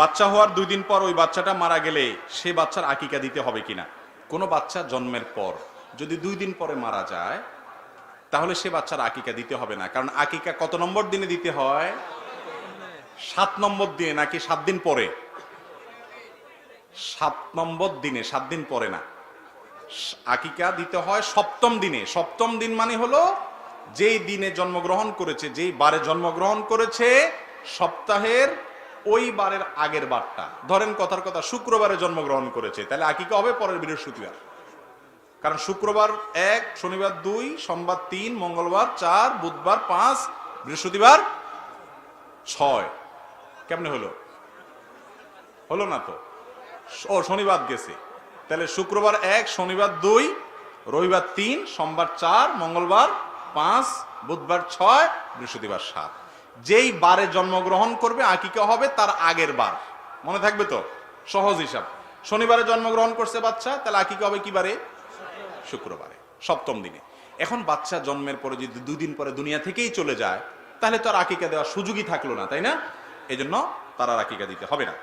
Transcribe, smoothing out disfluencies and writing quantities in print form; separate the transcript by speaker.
Speaker 1: বাচ্চা হওয়ার 2 দিন পর ওই বাচ্চাটা মারা গেলে সে বাচ্চার আকিকা দিতে হবে কিনা? কোনো বাচ্চা জন্মের পর যদি 2 দিন পরে মারা যায় তাহলে সে বাচ্চার আকিকা দিতে হবে না। কারণ আকিকা কত নম্বর দিনে দিতে হয়? 7 নম্বর দিনে, নাকি 7 দিন পরে? 7 নম্বর দিনে, 7 দিন পরে না। আকিকা দিতে হয় 7ম দিনে। 7ম দিন মানে হলো যেই দিনে জন্মগ্রহণ করেছে, যেই বারে জন্মগ্রহণ করেছে, সপ্তাহের ওই বারের আগের বারটা। ধরেন কথার কথা শুক্রবারে জন্মগ্রহণ করেছে, তাহলে আকিকা হবে পরের বৃহস্পতিবার। কারণ শুক্রবার 1, শনিবার 2, সোমবার 3, মঙ্গলবার 4, বুধবার 5, বৃহস্পতিবার 6। কেমনে হলো? হলো না তো। ও শনিবার গেছে, তাহলে শুক্রবার 1, শনিবার 2, রবিবার 3, সোমবার 4, মঙ্গলবার 5, বুধবার 6, বৃহস্পতিবার 7। যেই বারে জন্মগ্রহণ করবে আকিকা হবে তার আগের বার। মনে থাকবে তো? সহজ হিসাব। শনিবারে জন্মগ্রহণ করছে বাচ্চা, তাহলে আকিকা হবে কি বারে? শুক্রবারে, 7ম দিনে। এখন বাচ্চা জন্মের পরে যদি 2 দিন পরে দুনিয়া থেকেই চলে যায়, তাহলে তো আর আকিকা দেওয়ার সুযোগই থাকলো না, তাই না? এই জন্য তার আর আকিকা দিতে হবে না।